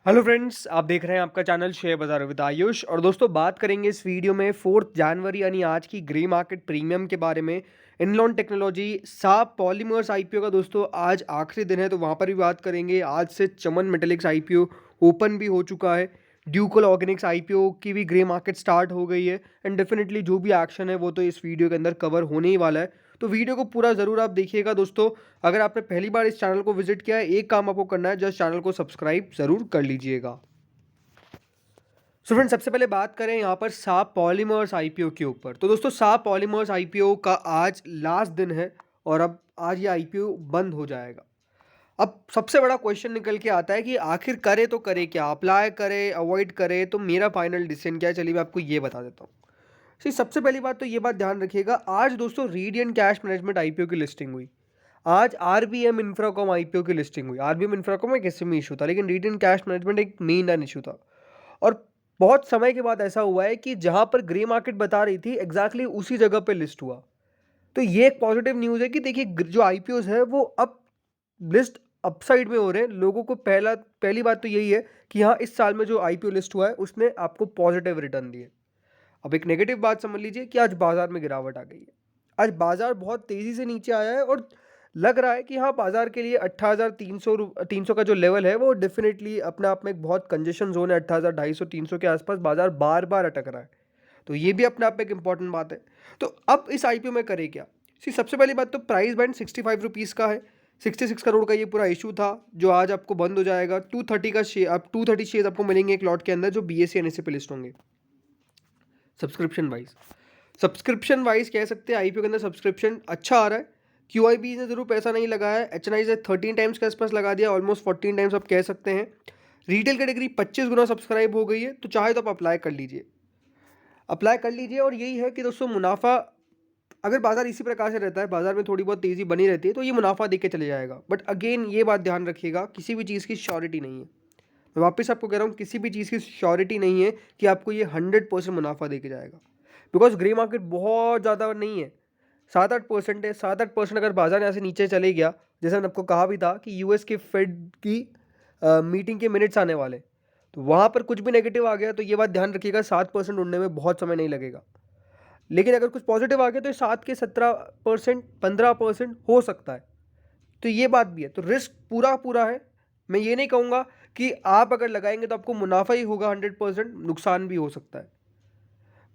Hello friends, आप देख रहे हैं आपका चैनल शेयर बाजार विद आयुष। और दोस्तों, बात करेंगे इस वीडियो में 4 जनवरी यानी आज की ग्रे मार्केट प्रीमियम के बारे में। इनलॉन टेक्नोलॉजी साप पॉलीमर्स आईपीओ का दोस्तों आज आखिरी दिन है, तो वहाँ पर भी बात करेंगे। आज से चमन मेटेलिक्स आईपीओ ओपन भी हो चुका है। ड्यूकल ऑर्गेनिक्स आईपीओ की भी ग्रे मार्केट स्टार्ट हो गई है। एंड डेफिनेटली जो भी एक्शन है वो तो इस वीडियो के अंदर कवर होने ही वाला है, तो वीडियो को पूरा ज़रूर आप देखिएगा दोस्तों। अगर आपने पहली बार इस चैनल को विजिट किया है, एक काम आपको करना है, जस्ट चैनल को सब्सक्राइब ज़रूर कर लीजिएगा। सो फ्रेंड, सबसे पहले बात करें यहाँ पर साप पॉलीमर्स आईपीओ के ऊपर। तो दोस्तों, साप पॉलीमर्स आईपीओ का आज लास्ट दिन है और अब आज ये आईपीओ बंद हो जाएगा। अब सबसे बड़ा क्वेश्चन निकल के आता है कि आखिर करे तो करे क्या, अप्लाई करे अवॉइड करे, तो मेरा फाइनल डिसीजन क्या है, चलिए मैं आपको ये बता देता हूँ। सबसे पहली बात तो ये बात ध्यान रखिएगा, आज दोस्तों रेडियंट कैश मैनेजमेंट आईपीओ की लिस्टिंग हुई। आज आरबीएम इंफ्राकॉम आईपीओ की लिस्टिंग हुई। आरबीएम इंफ्राकॉम एक एसएमई इशू था, लेकिन रेडियंट कैश मैनेजमेंट एक मेन लाइन इशू था। और बहुत समय के बाद ऐसा हुआ है कि जहां पर ग्रे मार्केट बता रही थी एग्जैक्टली उसी जगह पे लिस्ट हुआ। तो ये एक पॉजिटिव न्यूज़ है कि देखिए, जो आईपीओ है वो अब लिस्ट अपसाइड में हो रहे हैं। लोगों को पहली बात तो यही है कि हाँ, इस साल में जो आईपीओ लिस्ट हुआ है उसने आपको पॉजिटिव रिटर्न दिए। अब एक नेगेटिव बात समझ लीजिए कि आज बाजार में गिरावट आ गई है। आज बाजार बहुत तेजी से नीचे आया है और लग रहा है कि हाँ, बाजार के लिए 18,300 का जो लेवल है वो डेफिनेटली अपने आप में एक बहुत कंजेशन जोन है। 18,250 300 के आसपास बाजार बार बार अटक रहा है, तो ये भी अपने आप में एक इंपॉर्टेंट बात है। तो अब इस आईपीओ में करे क्या? सबसे पहली बात तो प्राइस बैंड 65 रुपीज़ का है। 66 करोड़ का ये पूरा इशू था, जो आज आपको बंद हो जाएगा। 230 का शेयर, आप 230 शेयर आपको मिलेंगे एक लॉट के अंदर, जो बीएससी एनएससी पे लिस्ट होंगे। सब्सक्रिप्शन वाइज कह सकते हैं आईपीओ के अंदर सब्सक्रिप्शन अच्छा आ रहा है। क्यूआईबी ने जरूर पैसा नहीं लगाया है। एचएनआई से 13 टाइम्स के आसपास लगा दिया, ऑलमोस्ट 14 टाइम्स आप कह सकते हैं। रिटेल कैटेगरी 25 गुना सब्सक्राइब हो गई है, तो चाहे तो आप अप्लाई कर लीजिए। और यही है कि दोस्तों, मुनाफा अगर बाजार इसी प्रकार से रहता है, बाजार में थोड़ी बहुत तेजी बनी रहती है, तो ये मुनाफा देके चले जाएगा। बट अगेन ये बात ध्यान रखिएगा, किसी भी चीज़ की श्योरिटी नहीं है। मैं वापस आपको कह रहा हूँ, किसी भी चीज़ की श्योरिटी नहीं है कि आपको ये 100% मुनाफा देके जाएगा। बिकॉज ग्रे मार्केट बहुत ज़्यादा नहीं है, 7-8% है। 7-8% अगर बाजार यहाँ से नीचे चले गया, जैसे मैंने आपको कहा भी था कि यूएस के फेड की मीटिंग के मिनट्स आने वाले, तो वहाँ पर कुछ भी नेगेटिव आ गया तो ये बात ध्यान रखिएगा, 7% उड़ने में बहुत समय नहीं लगेगा। लेकिन अगर कुछ पॉजिटिव आ गया तो 7 के 17% 15% हो सकता है। तो ये बात भी है, तो रिस्क पूरा पूरा है। मैं ये नहीं कहूँगा कि आप अगर लगाएंगे तो आपको मुनाफा ही होगा 100%, नुकसान भी हो सकता है।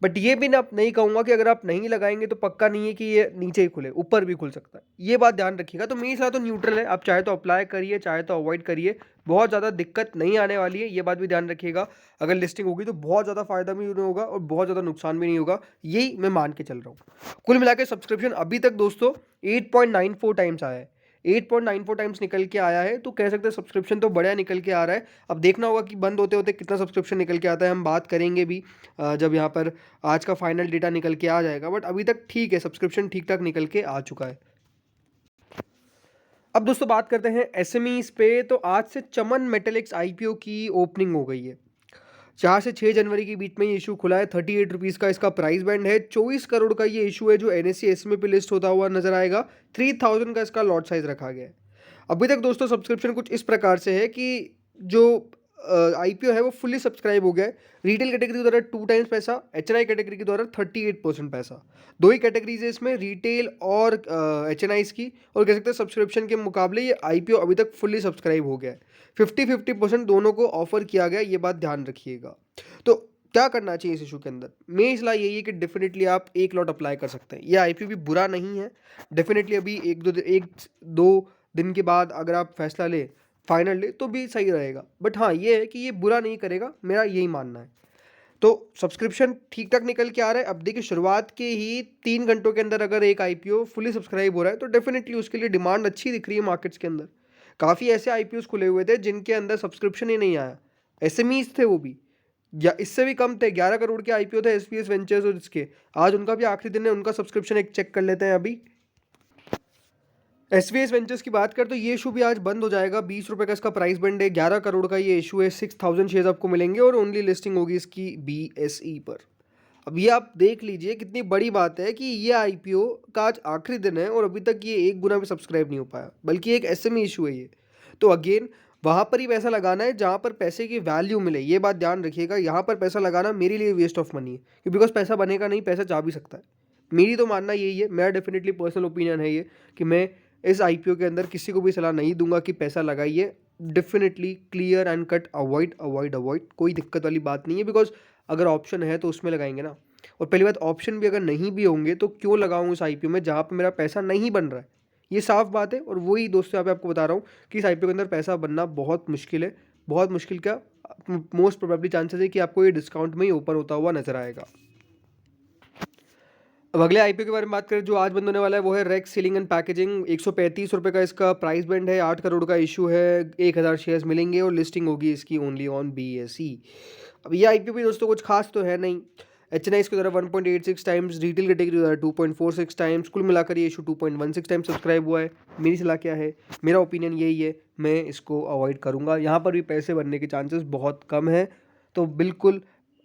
बट ये भी ना नहीं कहूँगा कि अगर आप नहीं लगाएंगे तो पक्का नहीं है कि ये नीचे ही खुले, ऊपर भी खुल सकता है। ये बात ध्यान रखिएगा। तो मेरे साथ तो न्यूट्रल है, आप चाहे तो अप्लाई करिए, चाहे तो अवॉइड करिए, बहुत ज़्यादा दिक्कत नहीं आने वाली है। ये बात भी ध्यान रखिएगा, अगर लिस्टिंग होगी तो बहुत ज़्यादा फायदा भी नहीं होगा और बहुत ज़्यादा नुकसान भी नहीं होगा, यही मैं मान के चल रहा हूँ। कुल मिला के सब्सक्रिप्शन अभी तक दोस्तों 8.94 टाइम्स आया है। 8.94 टाइम्स निकल के आया है, तो कह सकते हैं सब्सक्रिप्शन तो बढ़िया निकल के आ रहा है। अब देखना होगा कि बंद होते होते कितना सब्सक्रिप्शन निकल के आता है, हम बात करेंगे भी जब यहाँ पर आज का फाइनल डेटा निकल के आ जाएगा। बट अभी तक ठीक है, सब्सक्रिप्शन ठीक ठाक निकल के आ चुका है। अब दोस्तों बात करते हैं एसएमईज पे। तो आज से चमन मेटेलिक्स आईपीओ की ओपनिंग हो गई है। 4 से 6 जनवरी के बीच में ये इशू खुला है। 38 रुपीज़ का इसका प्राइस बैंड है। 24 करोड़ का ये इशू है, जो एनएससी एसएमई पे लिस्ट होता हुआ नजर आएगा। 3000 का इसका लॉट साइज रखा गया है। अभी तक दोस्तों सब्सक्रिप्शन कुछ इस प्रकार से है कि जो आईपीओ है वो फुल्ली सब्सक्राइब हो गया है। रिटेल कैटेगरी के द्वारा 2 टाइम्स पैसा, एचएनआई कैटेगरी के द्वारा 38% पैसा। दो ही कैटेगरीज है इसमें, रिटेल और एचएनआई की। और कह सकते हैं सब्सक्रिप्शन के मुकाबले ये आईपीओ अभी तक फुल्ली सब्सक्राइब हो गया है। 50-50% दोनों को ऑफर किया गया, ये बात ध्यान रखिएगा। तो क्या करना चाहिए इस इशू के अंदर? मेरी सलाह यही है कि डेफिनेटली आप एक लॉट अप्लाई कर सकते हैं। ये आईपीओ भी बुरा नहीं है। डेफिनेटली अभी एक दो दिन के बाद अगर आप फैसला ले, फाइनल ले, तो भी सही रहेगा। बट हाँ, ये है कि ये बुरा नहीं करेगा, मेरा यही मानना है। तो सब्सक्रिप्शन ठीक ठाक निकल के आ रहा है। अब देखिए, शुरुआत के ही 3 घंटों के अंदर अगर एक आईपीओ फुली सब्सक्राइब हो रहा है, तो डेफिनेटली उसके लिए डिमांड अच्छी दिख रही है मार्केट्स के अंदर। काफ़ी ऐसे आईपीओस खुले हुए थे जिनके अंदर सब्सक्रिप्शन ही नहीं आया, एसएमईज थे वो भी, या इससे भी कम थे। 11 करोड़ के आईपीओ थे एसपीएस वेंचर्स और इसके। आज उनका भी आखिरी दिन है, उनका सब्सक्रिप्शन एक चेक कर लेते हैं अभी। एसवीएस वेंचर्स की बात कर तो ये इशू भी आज बंद हो जाएगा। 20 रुपये का इसका प्राइस बैंड है। 11 करोड़ का ये इशू है। 6000 शेयर्स आपको मिलेंगे और ओनली लिस्टिंग होगी इसकी बीएसई पर। अब ये आप देख लीजिए कितनी बड़ी बात है कि ये आईपीओ का आज आखिरी दिन है और अभी तक ये 1 गुना भी सब्सक्राइब नहीं हो पाया, बल्कि एक एसएमई इशू है ये। तो अगेन वहाँ पर ही पैसा लगाना है जहाँ पर पैसे की वैल्यू मिले, ये बात ध्यान रखिएगा। यहाँ पर पैसा लगाना मेरे लिए वेस्ट ऑफ मनी है, बिकॉज पैसा बनेगा नहीं, पैसा जा भी सकता है। मेरी तो मानना यही है, मेरा डेफिनेटली पर्सनल ओपिनियन है ये, कि मैं इस आईपीओ के अंदर किसी को भी सलाह नहीं दूंगा कि पैसा लगाइए। Definitely clear and cut, avoid avoid avoid, कोई दिक्कत वाली बात नहीं है, बिकॉज अगर ऑप्शन है तो उसमें लगाएंगे ना। और पहली बात, ऑप्शन भी अगर नहीं भी होंगे तो क्यों लगाऊं उस आईपीओ में जहाँ पे मेरा पैसा नहीं बन रहा है, ये साफ बात है। और वही दोस्तों यहाँ पे आपको बता रहा हूँ कि इस आईपीओ के अंदर पैसा बनना बहुत मुश्किल है, बहुत मुश्किल। क्या मोस्ट प्रोबेबली चांसेस है कि आपको ये डिस्काउंट में ही ओपन होता हुआ नजर आएगा। अब अगले आईपीओ के बारे में बात करें जो आज बंद होने वाला है, वो है रेक्स सीलिंग एंड पैकेजिंग। 135 रुपये का इसका प्राइस बैंड है, 8 करोड़ का इशू है, 1000 शेयर्स मिलेंगे और लिस्टिंग होगी इसकी ओनली ऑन BSE। अब ये आईपीओ भी दोस्तों कुछ खास तो है नहीं। HNI इसके द्वारा 1.86 टाइम्स, रिटेल कैटेगरी द्वारा 2.46 टाइम्स, कुल मिलाकर ये इशू 2.16 टाइम्स सब्सक्राइब हुआ है। मेरी सलाह क्या है, मेरा ओपिनियन यही है, मैं इसको अवॉइड करूँगा। यहाँ पर भी पैसे बनने के चांसेस बहुत कम है, तो बिल्कुल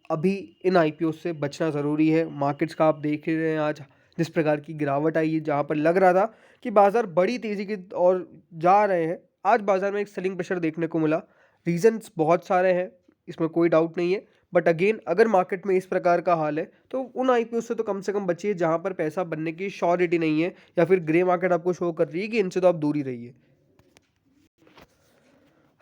अभी इन आईपीओ से बचना ज़रूरी है। मार्केट्स का आप देख ही रहे हैं आज जिस प्रकार की गिरावट आई है, जहाँ पर लग रहा था कि बाज़ार बड़ी तेज़ी की और जा रहे हैं, आज बाज़ार में एक सेलिंग प्रेशर देखने को मिला। रीजंस बहुत सारे हैं, इसमें कोई डाउट नहीं है, बट अगेन अगर मार्केट में इस प्रकार का हाल है तो उन आईपीओ से तो कम से कम बचिए जहाँ पर पैसा बनने की श्योरिटी नहीं है, या फिर ग्रे मार्केट आपको शो कर रही है कि इनसे तो आप दूर ही रहिए।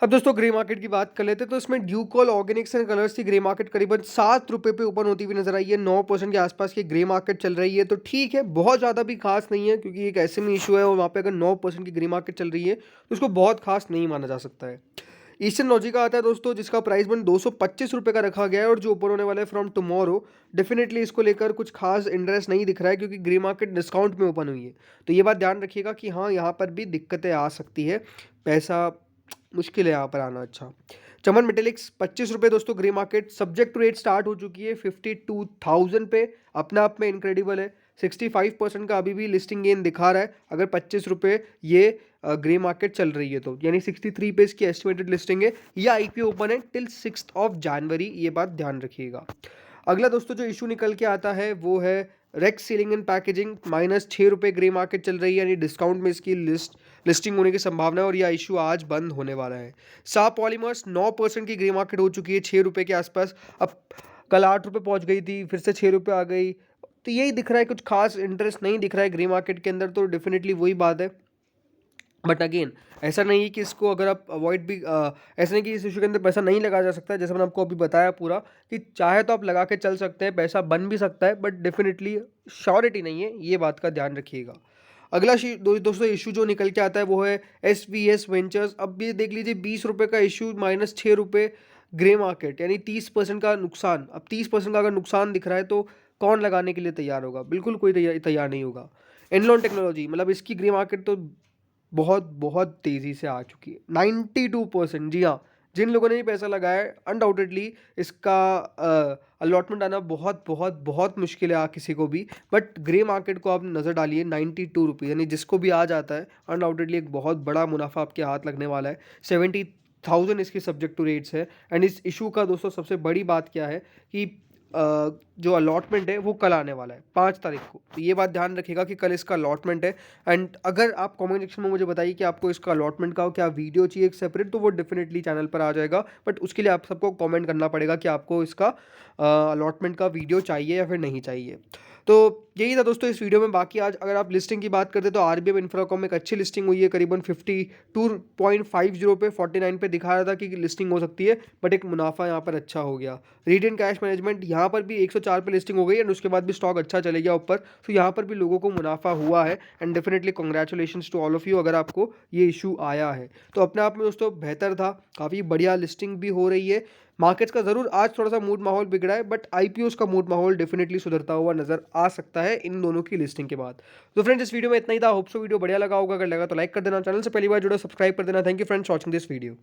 अब दोस्तों ग्रे मार्केट की बात कर लेते हैं, तो इसमें ड्यूकॉल ऑर्गेनिक्स एंड कलर्स की ग्रे मार्केट करीबन 7 रुपये पे ओपन होती हुई नजर आई है। 9% के आसपास की ग्रे मार्केट चल रही है, तो ठीक है, बहुत ज़्यादा भी खास नहीं है, क्योंकि एक ऐसे में इशू है और वहाँ पे अगर 9% की ग्रे मार्केट चल रही है तो उसको बहुत खास नहीं माना जा सकता है। ईस्टर्न लॉजिक का आता है दोस्तों, जिसका प्राइस बन 225 रुपये का रखा गया है और जो ओपन होने वाला है फ्रॉम टुमारो। डेफिनेटली इसको लेकर कुछ खास इंटरेस्ट नहीं दिख रहा है, क्योंकि ग्रे मार्केट डिस्काउंट में ओपन हुई है। तो ये बात ध्यान रखिएगा कि हाँ, यहाँ पर भी दिक्कतें आ सकती है, पैसा मुश्किल है यहाँ पर आना। अच्छा, चमन मेटेलिक्स 25 रुपये दोस्तों, grey market subject to rate start हो चुकी है 52,000 पे, अपने आप में इनक्रेडिबल है। 65% का अभी भी लिस्टिंग गेन दिखा रहा है अगर 25 रुपये ये ग्रे मार्केट चल रही है तो, यानी 63 पे इसकी एस्टिमेटेड लिस्टिंग है। यह आईपीओ ओपन है टिल 6 जनवरी, ये बात ध्यान रखिएगा। अगला दोस्तों जो इशू निकल के आता है वो है रेक्स सीलिंग एंड पैकेजिंग, -6 रुपये ग्रे मार्केट चल रही है, यानी डिस्काउंट में इसकी लिस्टिंग होने की संभावना है और यह इशू आज बंद होने वाला है। सा पॉलीमर्स 9% की ग्रे मार्केट हो चुकी है 6 रुपये के आसपास, अब कल 8 रुपये पहुंच गई थी, फिर से 6 रुपये आ गई, तो यही दिख रहा है, कुछ खास इंटरेस्ट नहीं दिख रहा है ग्रे मार्केट के अंदर, तो डेफिनेटली वही बात है। बट अगेन ऐसा नहीं है कि इसको अगर आप अवॉइड भी ऐसा नहीं कि इस इशू के अंदर पैसा नहीं लगाया जा सकता है, जैसे मैंने आपको अभी बताया पूरा कि चाहे तो आप लगा के चल सकते हैं, पैसा बन भी सकता है, बट डेफिनेटली श्योरिटी नहीं है, ये बात का ध्यान रखिएगा। अगला दोस्तों इशू जो निकल के आता है वो है SVS वेंचर्स। अब ये देख लीजिए 20 रुपये का इशू, -6 रुपये ग्रे मार्केट, यानी 30% का नुकसान। अब 30% का अगर नुकसान दिख रहा है तो कौन लगाने के लिए तैयार होगा, बिल्कुल कोई तैयार नहीं होगा। एनलॉन टेक्नोलॉजी, मतलब इसकी ग्रे मार्केट तो बहुत बहुत तेज़ी से आ चुकी है, 92%। जी हाँ, जिन लोगों ने भी पैसा लगाया है अनडाउटेडली इसका अलॉटमेंट आना बहुत बहुत बहुत मुश्किल है किसी को भी, बट ग्रे मार्केट को आप नज़र डालिए 92 रुपये, यानी जिसको भी आ जाता है अनडाउटेडली एक बहुत बड़ा मुनाफा आपके हाथ लगने वाला है। 70,000 इसकी सब्जेक्ट टू रेट्स है। एंड इस इशू का दोस्तों सबसे बड़ी बात क्या है कि जो अलॉटमेंट है वो कल आने वाला है 5 तारीख को, तो ये बात ध्यान रखिएगा कि कल इसका अलॉटमेंट है। एंड अगर आप कमेंट सेक्शन में मुझे बताइए कि आपको इसका अलॉटमेंट का क्या वीडियो चाहिए एक सेपरेट, तो वो डेफिनेटली चैनल पर आ जाएगा, बट उसके लिए आप सबको कमेंट करना पड़ेगा कि आपको इसका अलॉटमेंट का वीडियो चाहिए या फिर नहीं चाहिए। तो यही था दोस्तों इस वीडियो में। बाकी आज अगर आप लिस्टिंग की बात करते तो RBM इंफ्राकॉम में एक अच्छी लिस्टिंग हुई है, करीबन 52.50 पे 49 पे दिखा रहा था कि लिस्टिंग हो सकती है, बट एक मुनाफा यहाँ पर अच्छा हो गया। रीटेन कैश मैनेजमेंट यहाँ पर भी 104 पे लिस्टिंग हो गई एंड उसके बाद भी स्टॉक अच्छा चले गया ऊपर, तो यहाँ पर भी लोगों को मुनाफा हुआ है। And definitely congratulations to all of you अगर आपको ये इशू आया है, तो अपने आप में दोस्तों बेहतर था, काफ़ी बढ़िया लिस्टिंग भी हो रही है। मार्केट्स का ज़रूर आज थोड़ा सा मूड माहौल बिगड़ा है, बट आईपीओस का मूड माहौल डेफिनेटली सुधरता हुआ नजर आ सकता है इन दोनों की लिस्टिंग के बाद। तो फ्रेंड्स इस वीडियो में इतना ही था, होप सो वीडियो बढ़िया लगा होगा, अगर लगा तो लाइक कर देना, चैनल से पहली बार जुड़ो सब्सक्राइब कर देना। Thank you friends watching this video.